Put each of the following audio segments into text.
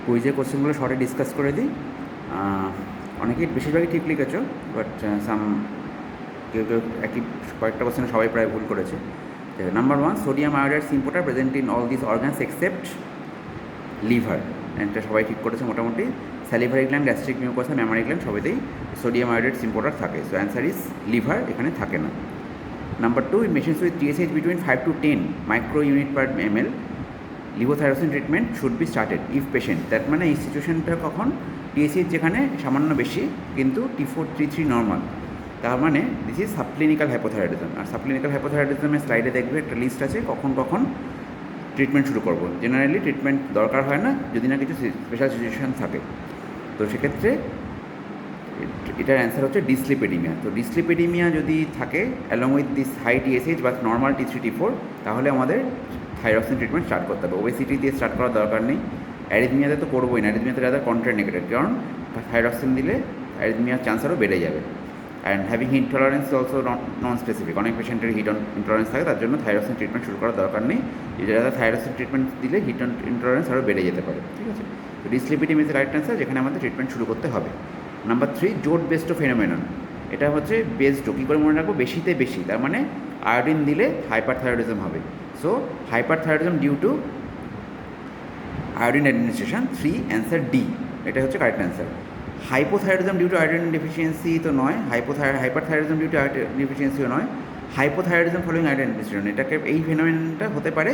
কুইজের কোশ্চেনগুলো শর্টে ডিসকাস করে দিই। অনেকেই বেশিরভাগই ঠিক লিখেছো, বাট কেউ কেউ কয়েকটা কোশ্চেনে সবাই প্রায় ভুল করেছে। Number 1, sodium iodide symporter present in all this organs except liver. এটা সবাই ঠিক করেছে মোটামুটি। Salivary gland, gastric mucosa, mammary gland সবেতেই সোডিয়াম আয়োডাইড সিম্পোটার থাকে। সো অ্যান্সার ইজ লিভার, এখানে থাকে না। Number 2, in machines with TSH between 5 to 10 micro unit per ml levothyroxine treatment should be started if patient. তার মানে এই সিচুয়েশনটা কখন, টিএসএইচ যেখানে সামান্য বেশি কিন্তু T4 T3 নর্মাল, তার মানে দিস ইজ সাবক্লিনিক্যাল হাইপোথাইরয়েডিজম। আর সাবক্লিনিক্যাল হাইপোথাইরয়েডিজমের স্লাইডে দেখবে একটা লিস্ট আছে কখন কখন ট্রিটমেন্ট শুরু করবো। জেনারেলি ট্রিটমেন্ট দরকার হয় না যদি না কিছু স্পেশাল সিচুয়েশান থাকে। তো সেক্ষেত্রে এটার অ্যান্সার হচ্ছে ডিসলিপিডিমিয়া। তো ডিসলিপিডিমিয়া যদি থাকে along with this high TSH বা নর্মাল T3 T4, তাহলে আমাদের থাইরক্সিন ট্রিটমেন্ট স্টার্ট করতে হবে। ওবেসিটি দিয়ে স্টার্ট করার দরকার নেই। অ্যারিথমিয়াতে তো করবোই না, অ্যারিথমিয়াতে রাদার কন্ট্রাইন্ডিকেটেড, কারণ থাইরক্সিন দিলে অ্যারিথমিয়ার চান্স আরও বেড়ে যাবে। And having heat tolerance also non specific, অনেক পেশেন্টের হিট ইনটলারেন্স থাকে, তার জন্য থাইরক্সিন ট্রিটমেন্ট শুরু করার দরকার নেই। যারা থাইরক্সিন ট্রিটমেন্ট দিলে হিট ইনটলারেন্স আরও বেড়ে যেতে পারে। ঠিক আছে, তো ডিসলিপিডিমিয়া ইজ রাইট অ্যান্সার, যেখানে আমাদের ট্রিটমেন্ট শুরু করতে হবে। নাম্বার 3, জোট বেস্টো ফেনোমেনন। এটা হচ্ছে বেস্টো, কী করে মনে রাখবো, বেশিতে বেশি, তার মানে আয়োডিন দিলে হাইপারথাইরয়েডিজম হবে। So hyperthyroidism due to iodine administration, 3 answer D, এটা হচ্ছে correct answer. Hypothyroidism due to iodine deficiency তো নয়, হাইপারথাইরয়েডিজম ডিউ টু আয়োডিন ডেফিসিয়েন্সিও নয়, হাইপোথাইরয়েডিজম ফলোইং আয়োডিন অ্যাডমিনিস্ট্রেশন, এটাকে এই ফেনোমেননটা হতে পারে,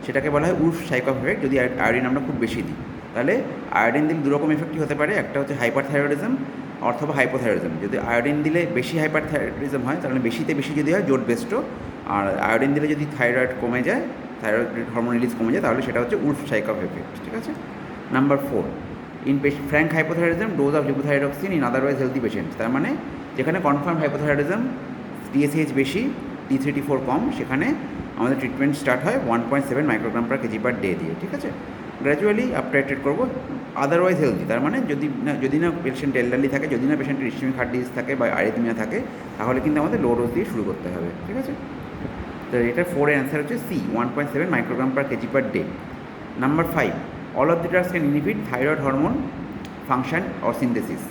সেটাকে বলা হয় উলফ সাইকভ এফেক্ট। যদি আয়োডিন আমরা খুব বেশি দিই, তাহলে আয়োডিন দিলে দুরকম এফেক্টই হতে পারে, একটা হচ্ছে হাইপারথাইরয়েডিজম অথবা হাইপোথাইরয়েডিজম। যদি আয়োডিন দিলে বেশি হাইপারথাইরয়েডিজম হয়, তাহলে বেশিতে বেশি যদি হয় জোট বেস্টো, আর আয়োডিন দিলে যদি থাইরয়েড কমে যায়, থাইরয়েড হরমোন রিলিজ কমে যায়, তাহলে সেটা হচ্ছে উলফ সাইকভ এফেক্ট। ঠিক আছে। Number 4, in frank hypothyroidism dose of levothyroxine in otherwise healthy patient. তার মানে যেখানে কনফার্ম হাইপোথাইরয়েডিজম, টিএসএইচ বেশি, T3 T4 কম, সেখানে আমাদের ট্রিটমেন্ট স্টার্ট হয় 1.7 microgram per KG per day দিয়ে। ঠিক আছে, গ্র্যাজুয়ালি আপ টাইট্রেট করবো। আদারওয়াইজ হেলদি, তার মানে যদি না পেশেন্ট এলডারলি থাকে, যদি না পেশেন্টের ইসচেমিক হার্ট ডিজিজ থাকে বা আরিথমিয়া থাকে, তাহলে কিন্তু আমাদের লো ডোজ দিয়ে শুরু করতে হবে। ঠিক আছে, তো এটা 4 এর অ্যান্সার হচ্ছে C, 1.7 microgram per KG per day. Number 5, all of the drugs can inhibit thyroid hormone function or synthesis.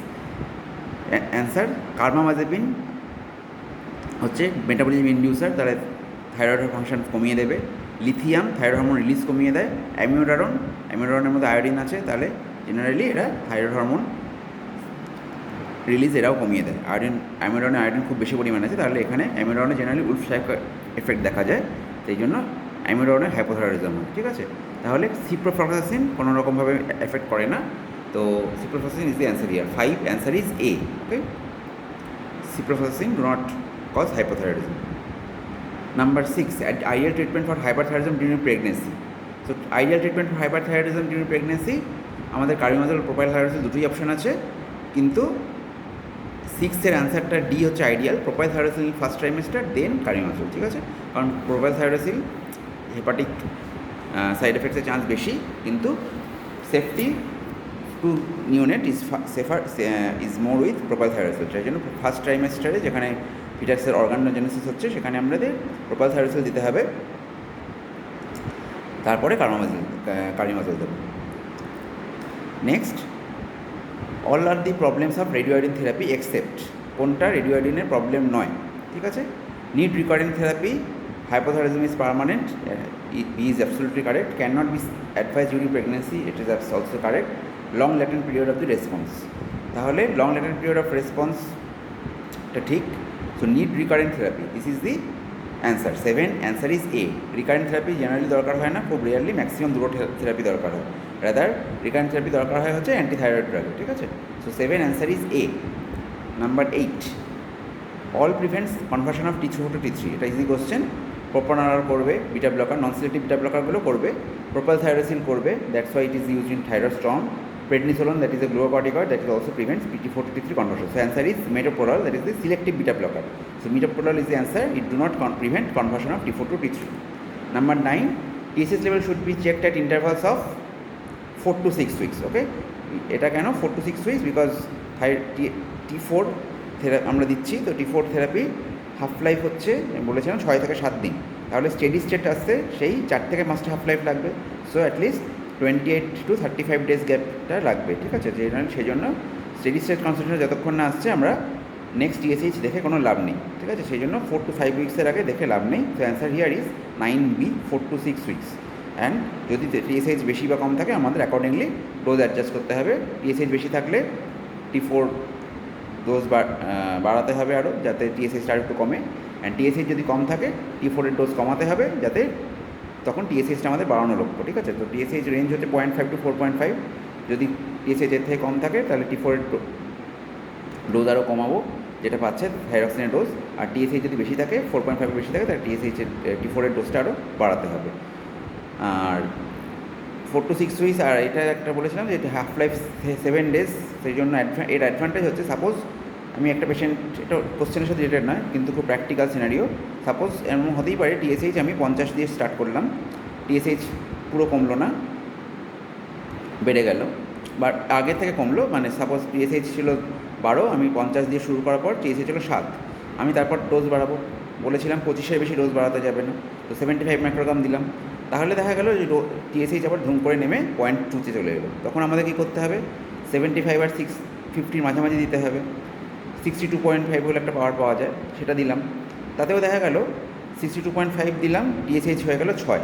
Answer carbamazepine হচ্ছে মেটাবলিজম ইনডিউসার, তাহলে থাইরয়েড ফাংশন কমিয়ে দেবে। লিথিয়াম থাইরয়েড হরমোন রিলিজ কমিয়ে দেয়। অ্যামিউডারনের মধ্যে আয়োডিন আছে, তাহলে জেনারেলি এরা থাইরয়েড হরমোন রিলিজ এরাও কমিয়ে দেয়। অ্যামিউডারনে আয়োডিন খুব বেশি পরিমাণে আছে, তাহলে এখানে অ্যামিউডারনে জেনারেলি উলফ সাইকভ এফেক্ট দেখা যায়, সেই জন্য অ্যামিউডারনের হাইপোথাইরয়েডিজম হয়। ঠিক আছে, তাহলে সিপ্রোফ্লক্সাসিন কোনো রকমভাবে এফেক্ট করে না, তো ciprofloxacin is the answer here. 5 answer is A. Okay, ciprofloxacin do not cause hypothyroidism. Number 6, ideal treatment for hyperthyroidism during pregnancy. So ideal treatment for hyperthyroidism during pregnancy, আমাদের কার্বিমাজল, প্রোপাইল থাইরোসিল দুটোই option আছে, কিন্তু 6-এর অ্যান্সারটা D হচ্ছে ideal. Propyl thiouracil first trimester, then carbimazole. ঠিক আছে, কারণ propyl thiouracil hepatic side এফেক্টসের চান্স বেশি, কিন্তু safety to neonate is more with propyl thiouracil. সেই জন্য ফার্স্ট ট্রাইমেস্টারে যেখানে ফিটাসের অর্গানোজেনেসিস হচ্ছে, সেখানে আমাদের প্রোপাইল থাইরোসিল দিতে হবে, তারপরে কার্বিমাজল দেবো। Next, all are the problems of radioiodine therapy except, কোনটা রেডিওআয়োডিনের প্রবলেম নয়। ঠিক আছে, need recurrent therapy, hypothyroidism is permanent, B is absolutely correct, cannot be advised during pregnancy, it is also correct. Long latent period of the response, তাহলে long latent period of response এটা ঠিক। So need recurrent therapy, this is the answer. 7 answer is A. Recurrent therapy generally দরকার হয় না, খুব rarely, maximum দুটো therapy দরকার হয়, রাদার রিকারেন্ট থেরাপি দরকার হয় হচ্ছে অ্যান্টিথাইরয়েড ড্রাগ। ঠিক আছে, সো 7 answer is A. নাম্বার 8, all prevents conversion of T4 to T3, এটা ইজি কোশ্চেন। প্রোপানল করবে, beta blocker, non selective beta ব্লকারগুলো করবে, প্রোপাইল থাইরোসিল করবে, that's why it is use in thyroid storm, prednisolone that is a glucocorticoid that is also prevents T4 to T3 conversion. So answer is metoprolol, that is the selective beta blocker. So metoprolol is the answer, it do not prevent conversion of T4 to T3. Number 9, TSH level should be checked at intervals of 4 to 6 weeks. Okay, এটা কেন 4 to 6 weeks, because T4 আমরা দিচ্ছি, তো T4 therapy half life হচ্ছে বলেছিলাম 6 থেকে 7 দিন, তাহলে স্টেডি স্টেট আসতে সেই 4 থেকে 5টা হাফ লাইফ লাগবে। সো অ্যাটলিস্ট 28 to 35 ডেজ গ্যাপটা লাগবে, ঠিক আছে। সেই জন্য স্টেডি স্টেট কনসেন্ট্রেশন যতক্ষণ না আসছে আমরা নেক্সট টিএসএইচ দেখে কোনো লাভ নেই, ঠিক আছে। সেই জন্য 4 to 5 উইক্সের আগে দেখে লাভ নেই। তো answer here is 9B, 4 to 6 weeks. And যদি টিএসএইচ বেশি বা কম থাকে আমাদের অ্যাকর্ডিংলি ডোজ অ্যাডজাস্ট করতে হবে। টিএসএইচ বেশি থাকলে T4 ডোজ বাড়াতে হবে আরও, যাতে টিএসএইচটা আর একটু কমে। অ্যান্ড টিএসএইচ যদি কম থাকে T4 এর ডোজ কমাতে হবে, যাতে তখন টিএসএইচটা আমাদের বাড়ানো লক্ষ্য, ঠিক আছে। তো টিএসএইচ রেঞ্জ হচ্ছে 0.5 to 4.5। যদি টিএসএইচ এর থেকে কম থাকে তাহলে T4 এর ডোজ আরও কমাবো, যেটা পাচ্ছে থাইরক্সিনের ডোজ। আর টিএসএইচ যদি বেশি থাকে 4.5 বেশি থাকে তাহলে T4 এর ডোজটা আরও বাড়াতে হবে। আর 4 to 6 উইকস, আর এটা একটা বলেছিলাম যে এটা হাফ লাইফ 7 ডেজ। সেই জন্য এর অ্যাডভান্টেজ হচ্ছে, সাপোজ আমি একটা পেশেন্ট, এটা কোশ্চেনের সাথে রিলেটেড নয় কিন্তু খুব প্র্যাকটিক্যাল সিনারিও, সাপোজ এমন হতেই পারে টিএসএইচ আমি 50 দিয়ে স্টার্ট করলাম, টিএসএইচ পুরো কমলো না, বেড়ে গেল, বাট আগের থেকে কমলো, মানে সাপোজ টিএসএইচ ছিল 12, আমি 50 দিয়ে শুরু করার পর টিএসএইচ হলো 7। আমি তারপর ডোজ বাড়াবো, বলেছিলাম 25-এর বেশি ডোজ বাড়াতে যাবে না, তো 75 মাইক্রোগ্রাম দিলাম। তাহলে দেখা গেলো যে টিএসএইচ আবার ধুম করে নেমে 0.2-তে চলে এলো। তখন আমাদের কী করতে হবে, 75 আর 650 মাঝামাঝি দিতে হবে। 62.5 হলে একটা পাওয়ার পাওয়া যায়, সেটা দিলাম। তাতেও দেখা গেল 62.5 দিলাম, টিএসএইচ হয়ে গেল 6।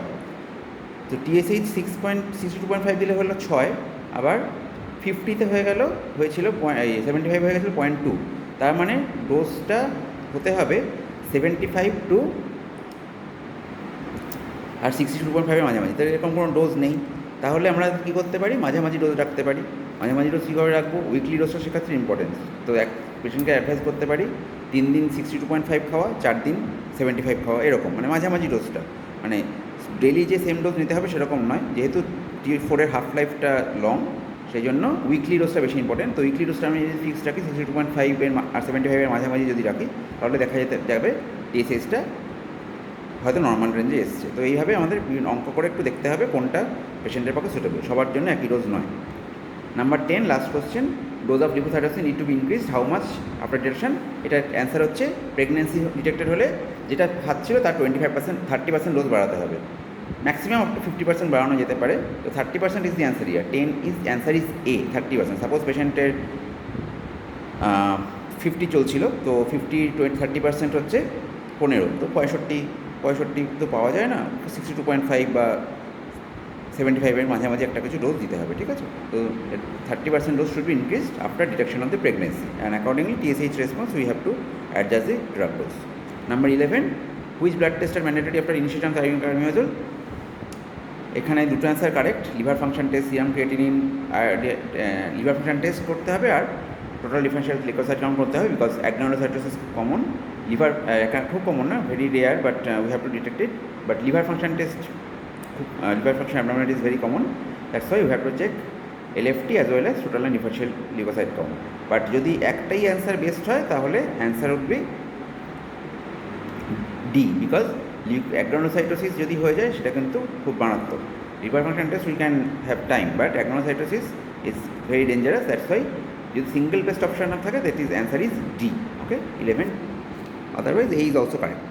তো টিএসএইচ 62.5 দিলে হলো 6, আবার 50-তে হয়েছিল 75 হয়ে গেছিলো 0.2। তার মানে ডোজটা হতে হবে 75 টু আর 62.5-এর মাঝামাঝি। তো এরকম কোনো ডোজ নেই, তাহলে আমরা কী করতে পারি, মাঝামাঝি ডোজ রাখতে পারি। মাঝামাঝি ডোজ কীভাবে রাখবো, উইকলি ডোজটা সেক্ষেত্রে ইম্পর্টেন্স। তো এক পেশেন্টকে অ্যাডভাইস করতে পারি 3 দিন 62.5 খাওয়া, 4 দিন 75 খাওয়া, এরকম মানে মাঝামাঝি ডোজটা। মানে ডেলি যে সেম ডোজ নিতে হবে সেরকম নয়, যেহেতু T4 এর হাফ লাইফটা লং, সেই জন্য উইকলি ডোজটা বেশি ইম্পর্টেন্ট। তো উইকলি ডোজটা আমি যদি ফিক্সড রাখি 62.5 আর 75-এর মাঝামাঝি যদি রাখি, তাহলে দেখা যাবে টিএসএইচটা হয়তো নর্মাল রেঞ্জে এসছে। তো এইভাবে আমাদের অঙ্ক করে একটু দেখতে হবে কোনটা পেশেন্টের পক্ষে সুটেবল, সবার জন্য একই ডোজ নয়। Number 10, last question, dose of levothyroxine need to B increased how much after detection. এটার অ্যান্সার হচ্ছে প্রেগনেন্সি ডিটেক্টেড হলে যেটা খাচ্ছিল তার 30% ডোজ বাড়াতে হবে। ম্যাক্সিমাম আপ টু 50% বাড়ানো যেতে পারে। তো 30% is the answer year. 10 is answer is A, 30%। Suppose পেশেন্টের 50 চলছিল, তো 30% হচ্ছে 15, তো 65 তো পাওয়া যায় না, 62.5 বা 75-এর মাঝামাঝি একটা কিছু ডোজ দিতে হবে, ঠিক আছে। তো 30% dose should be increased after detection of the pregnancy, and accordingly TSH response we have to adjust the drug dose. Number 11, which blood test are mandatory after initiation carbimazole. এখানে দুটো answer correct. Liver function test, serum creatinine, liver function test করতে হবে, আর total differential leucocyte count করতে হবে, because agranulocytosis common, liver খুব common না, very rare, but we have to detect it. But liver function test liver function abnormality is very common, that's why you have to check LFT as well as total and differential leukocyte count. But যদি একটাই answer best হয় তাহলে answer would be D, because agranulocytosis যদি হয়ে যায় সেটা কিন্তু খুব মারাত্মক। Liver function test we can have time, but agranulocytosis is very dangerous, that's why যদি সিঙ্গেল বেস্ট অপশন না থাকে that is answer is D. Okay, 11, otherwise A is also correct.